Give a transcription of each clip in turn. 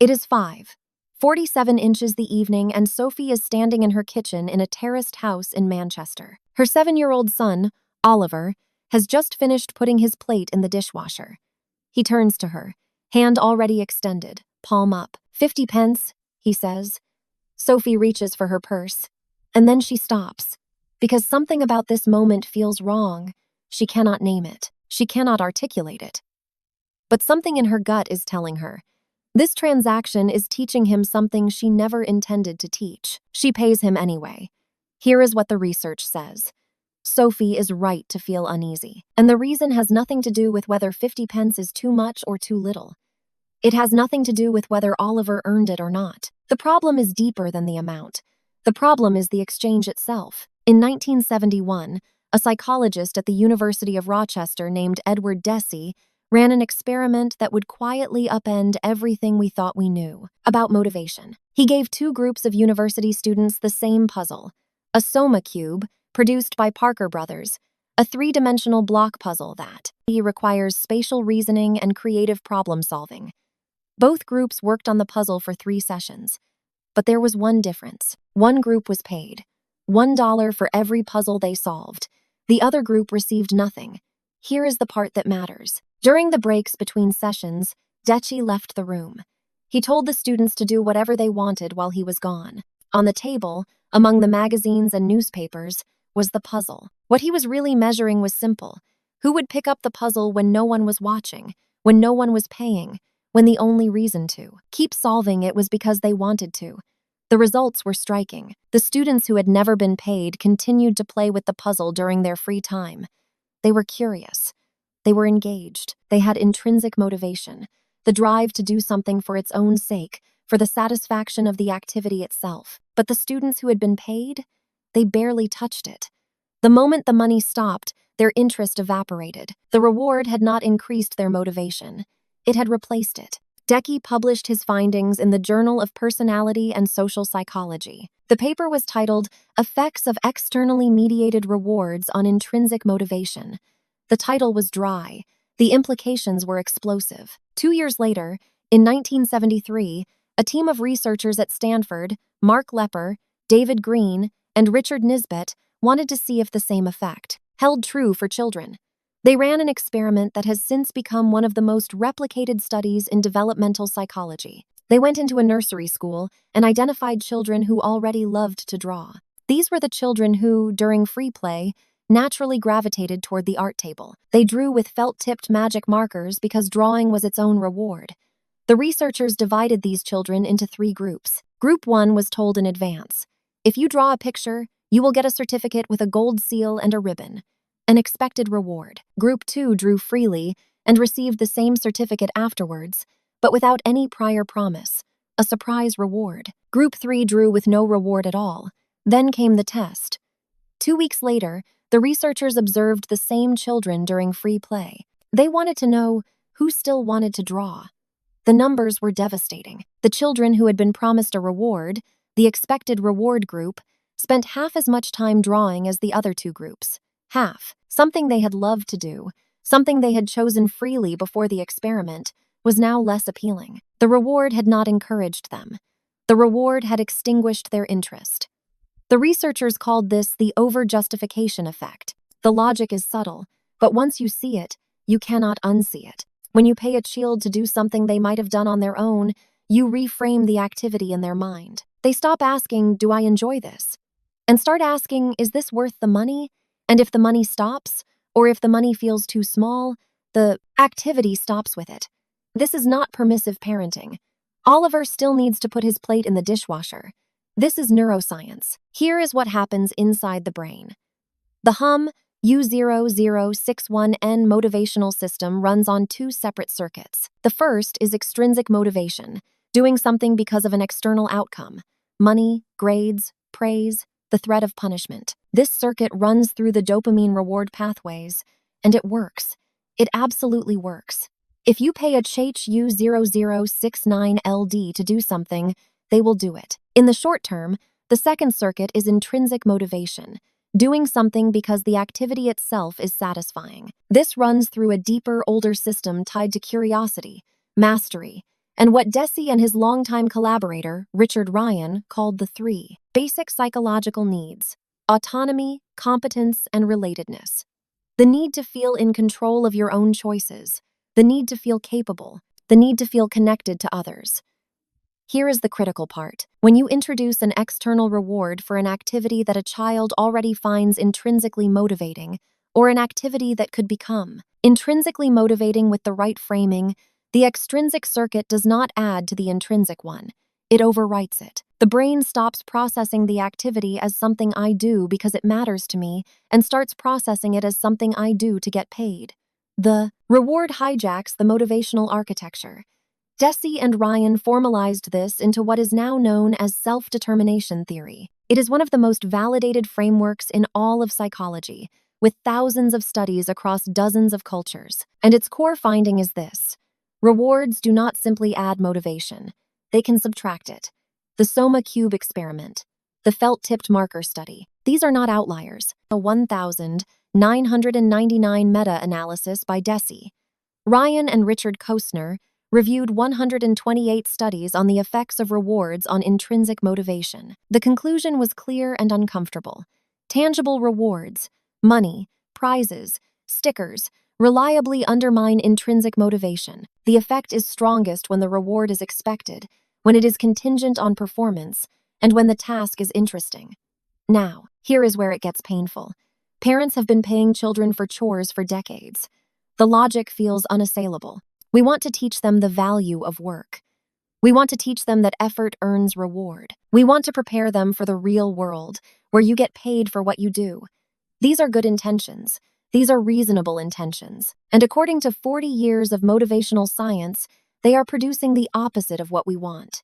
It is 5:47 inches the evening, and Sophie is standing in her kitchen in a terraced house in Manchester. Her 7-year-old son, Oliver, has just finished putting his plate in the dishwasher. He turns to her, hand already extended, palm up. 50 pence, he says. Sophie reaches for her purse, and then she stops, because something about this moment feels wrong. She cannot name it. She cannot articulate it. But something in her gut is telling her. This transaction is teaching him something she never intended to teach. She pays him anyway. Here is what the research says. Sophie is right to feel uneasy, and the reason has nothing to do with whether 50 pence is too much or too little. It has nothing to do with whether Oliver earned it or not. The problem is deeper than the amount. The problem is the exchange itself. In 1971, a psychologist at the University of Rochester named Edward Deci ran an experiment that would quietly upend everything we thought we knew about motivation. He gave 2 groups of university students the same puzzle, a Soma cube, produced by Parker Brothers, a 3-dimensional block puzzle that requires spatial reasoning and creative problem-solving. Both groups worked on the puzzle for 3 sessions, but there was one difference. One group was paid $1 for every puzzle they solved. The other group received nothing. Here is the part that matters. During the breaks between sessions, Deci left the room. He told the students to do whatever they wanted while he was gone. On the table, among the magazines and newspapers, was the puzzle. What he was really measuring was simple. Who would pick up the puzzle when no one was watching, when no one was paying, when the only reason to keep solving it was because they wanted to? The results were striking. The students who had never been paid continued to play with the puzzle during their free time. They were curious. They were engaged. They had intrinsic motivation, the drive to do something for its own sake, for the satisfaction of the activity itself. But the students who had been paid, they barely touched it. The moment the money stopped, their interest evaporated. The reward had not increased their motivation. It had replaced it. Deci published his findings in the Journal of Personality and Social Psychology. The paper was titled Effects of Externally Mediated Rewards on Intrinsic Motivation. The title was dry. The implications were explosive. 2 years later, in 1973, a team of researchers at Stanford, Mark Lepper, David Greene, and Richard Nisbett, wanted to see if the same effect held true for children. They ran an experiment that has since become one of the most replicated studies in developmental psychology. They went into a nursery school and identified children who already loved to draw. These were the children who, during free play, naturally gravitated toward the art table. They drew with felt-tipped magic markers because drawing was its own reward. The researchers divided these children into 3 groups. Group 1 was told in advance, if you draw a picture, you will get a certificate with a gold seal and a ribbon, an expected reward. Group 2 drew freely and received the same certificate afterwards, but without any prior promise, a surprise reward. Group 3 drew with no reward at all. Then came the test. 2 weeks later, the researchers observed the same children during free play. They wanted to know who still wanted to draw. The numbers were devastating. The children who had been promised a reward, the expected reward group, spent half as much time drawing as the other 2 groups. Half. Something they had loved to do, something they had chosen freely before the experiment, was now less appealing. The reward had not encouraged them. The reward had extinguished their interest. The researchers called this the Overjustification Effect. The logic is subtle, but once you see it, you cannot unsee it. When you pay a child to do something they might have done on their own, you reframe the activity in their mind. They stop asking, do I enjoy this? And start asking, is this worth the money? And if the money stops, or if the money feels too small, the activity stops with it. This is not permissive parenting. Oliver still needs to put his plate in the dishwasher. This is neuroscience. Here is what happens inside the brain. The U0061N motivational system runs on 2 separate circuits. The first is extrinsic motivation, doing something because of an external outcome: money, grades, praise, the threat of punishment. This circuit runs through the dopamine reward pathways, and it works. It absolutely works. If you pay a U0069LD to do something, they will do it. In the short term, the second circuit is intrinsic motivation, doing something because the activity itself is satisfying. This runs through a deeper, older system tied to curiosity, mastery, and what Deci and his longtime collaborator, Richard Ryan, called the three basic psychological needs: autonomy, competence, and relatedness. The need to feel in control of your own choices, the need to feel capable, the need to feel connected to others. Here is the critical part. When you introduce an external reward for an activity that a child already finds intrinsically motivating, or an activity that could become intrinsically motivating with the right framing, the extrinsic circuit does not add to the intrinsic one. It overwrites it. The brain stops processing the activity as something I do because it matters to me and starts processing it as something I do to get paid. The reward hijacks the motivational architecture. Deci and Ryan formalized this into what is now known as self-determination theory. It is one of the most validated frameworks in all of psychology, with thousands of studies across dozens of cultures. And its core finding is this: rewards do not simply add motivation, they can subtract it. The Soma cube experiment, the felt-tipped marker study, these are not outliers. A 1,999 meta-analysis by Deci. Ryan and Richard Kostner reviewed 128 studies on the effects of rewards on intrinsic motivation. The conclusion was clear and uncomfortable. Tangible rewards, money, prizes, stickers, reliably undermine intrinsic motivation. The effect is strongest when the reward is expected, when it is contingent on performance, and when the task is interesting. Now, here is where it gets painful. Parents have been paying children for chores for decades. The logic feels unassailable. We want to teach them the value of work. We want to teach them that effort earns reward. We want to prepare them for the real world, where you get paid for what you do. These are good intentions. These are reasonable intentions. And according to 40 years of motivational science, they are producing the opposite of what we want.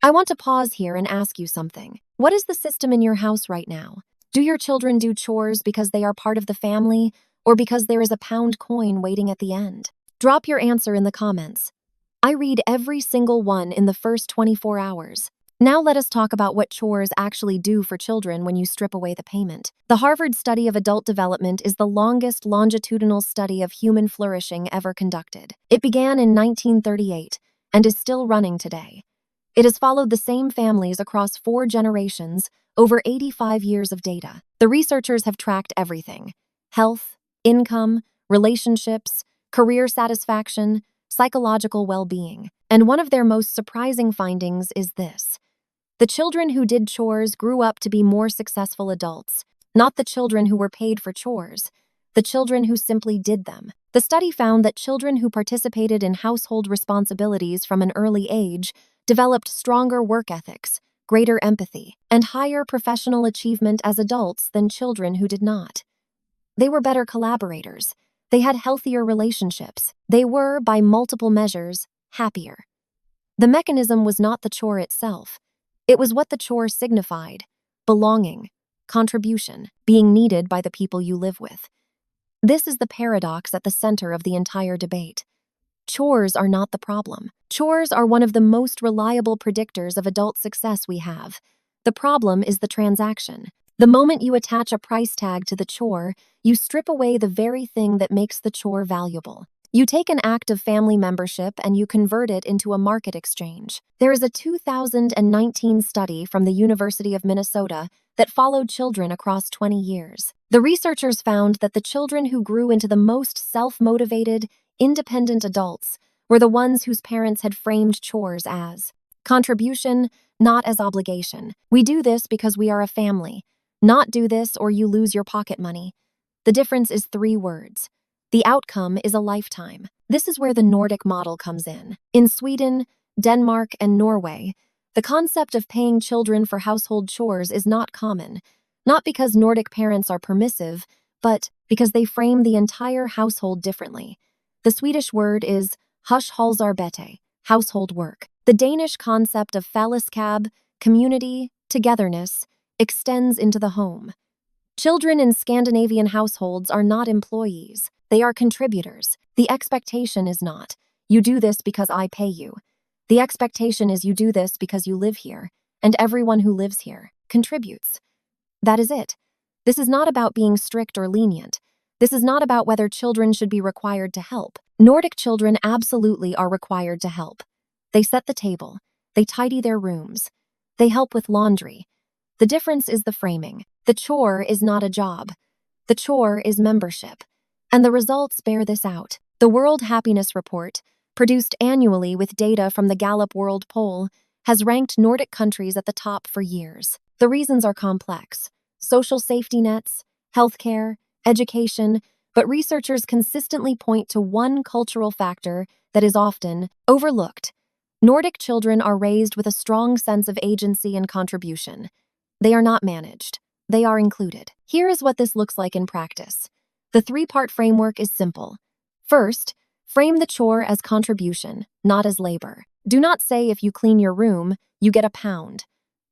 I want to pause here and ask you something. What is the system in your house right now? Do your children do chores because they are part of the family, or because there is a pound coin waiting at the end? Drop your answer in the comments. I read every single one in the first 24 hours. Now let us talk about what chores actually do for children when you strip away the payment. The Harvard study of adult development is the longest longitudinal study of human flourishing ever conducted. It began in 1938 and is still running today. It has followed the same families across 4 generations, over 85 years of data. The researchers have tracked everything: health, income, relationships, career satisfaction, psychological well-being. And one of their most surprising findings is this: the children who did chores grew up to be more successful adults, not the children who were paid for chores, the children who simply did them. The study found that children who participated in household responsibilities from an early age developed stronger work ethics, greater empathy, and higher professional achievement as adults than children who did not. They were better collaborators. They had healthier relationships. They were, by multiple measures, happier. The mechanism was not the chore itself. It was what the chore signified: belonging, contribution, being needed by the people you live with. This is the paradox at the center of the entire debate. Chores are not the problem. Chores are one of the most reliable predictors of adult success we have. The problem is the transaction. The moment you attach a price tag to the chore, you strip away the very thing that makes the chore valuable. You take an act of family membership and you convert it into a market exchange. There is a 2019 study from the University of Minnesota that followed children across 20 years. The researchers found that the children who grew into the most self-motivated, independent adults were the ones whose parents had framed chores as contribution, not as obligation. We do this because we are a family. Not do this or you lose your pocket money. The difference is 3 words. The outcome is a lifetime. This is where the Nordic model comes in. In Sweden, Denmark, and Norway, the concept of paying children for household chores is not common, not because Nordic parents are permissive, but because they frame the entire household differently. The Swedish word is hushållsarbete, household work. The Danish concept of fællesskab, community, togetherness, extends into the home. Children in Scandinavian households are not employees. They are contributors. The expectation is not, you do this because I pay you. The expectation is you do this because you live here, and everyone who lives here contributes. That is it. This is not about being strict or lenient. This is not about whether children should be required to help. Nordic children absolutely are required to help. They set the table. They tidy their rooms. They help with laundry. The difference is the framing. The chore is not a job. The chore is membership. And the results bear this out. The World Happiness Report, produced annually with data from the Gallup World Poll, has ranked Nordic countries at the top for years. The reasons are complex: social safety nets, healthcare, education, but researchers consistently point to one cultural factor that is often overlooked. Nordic children are raised with a strong sense of agency and contribution. They are not managed. They are included. Here is what this looks like in practice. The three-part framework is simple. First, frame the chore as contribution, not as labor. Do not say if you clean your room, you get £1.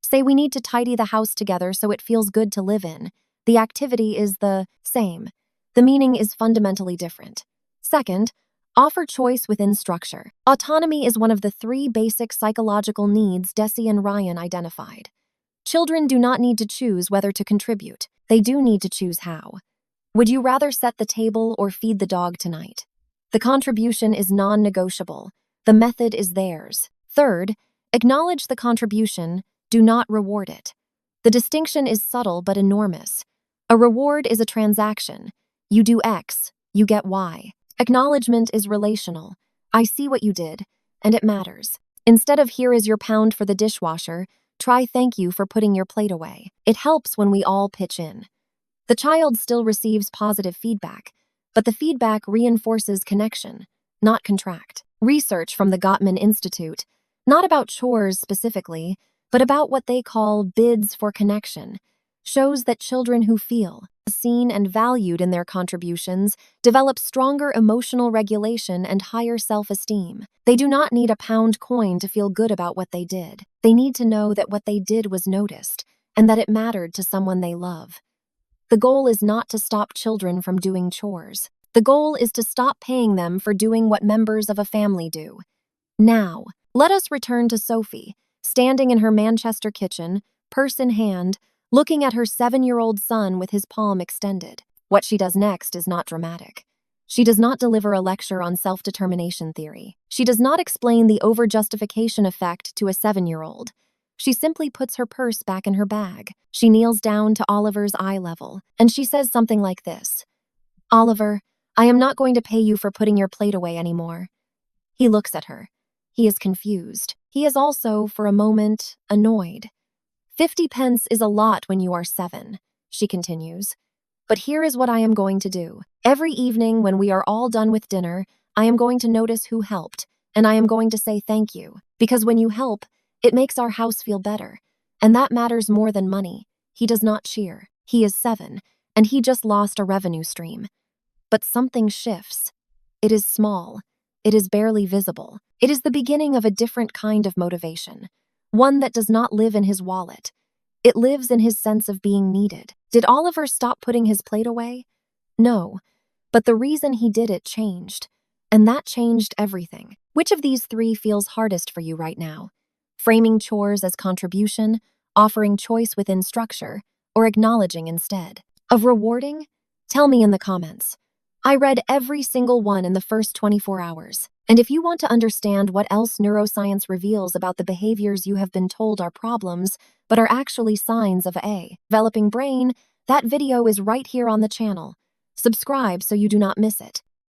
Say we need to tidy the house together so it feels good to live in. The activity is the same. The meaning is fundamentally different. Second, offer choice within structure. Autonomy is one of the 3 basic psychological needs Deci and Ryan identified. Children do not need to choose whether to contribute. They do need to choose how. Would you rather set the table or feed the dog tonight? The contribution is non-negotiable. The method is theirs. Third, acknowledge the contribution, do not reward it. The distinction is subtle but enormous. A reward is a transaction. You do X, you get Y. Acknowledgement is relational. I see what you did, and it matters. Instead of here is your £1 for the dishwasher, try thank you for putting your plate away. It helps when we all pitch in. The child still receives positive feedback, but the feedback reinforces connection, not contract. Research from the Gottman Institute, not about chores specifically, but about what they call bids for connection, shows that children who feel seen and valued in their contributions develop stronger emotional regulation and higher self-esteem. They do not need a pound coin to feel good about what they did. They need to know that what they did was noticed and that it mattered to someone they love. The goal is not to stop children from doing chores. The goal is to stop paying them for doing what members of a family do. Now, let us return to Sophie, standing in her Manchester kitchen, purse in hand, looking at her 7-year-old son with his palm extended. What she does next is not dramatic. She does not deliver a lecture on self-determination theory. She does not explain the overjustification effect to a 7-year-old. She simply puts her purse back in her bag. She kneels down to Oliver's eye level, and she says something like this: "Oliver, I am not going to pay you for putting your plate away anymore." He looks at her. He is confused. He is also, for a moment, annoyed. 50 pence is a lot when you are 7, she continues. But here is what I am going to do. Every evening when we are all done with dinner, I am going to notice who helped, and I am going to say thank you. Because when you help, it makes our house feel better. And that matters more than money. He does not cheer. He is 7, and he just lost a revenue stream. But something shifts. It is small. It is barely visible. It is the beginning of a different kind of motivation. One that does not live in his wallet. It lives in his sense of being needed. Did Oliver stop putting his plate away? No, but the reason he did it changed. And that changed everything. Which of these 3 feels hardest for you right now? Framing chores as contribution, offering choice within structure, or acknowledging instead? Of rewarding? Tell me in the comments. I read every single one in the first 24 hours. And if you want to understand what else neuroscience reveals about the behaviors you have been told are problems, but are actually signs of a developing brain, that video is right here on the channel. Subscribe so you do not miss it.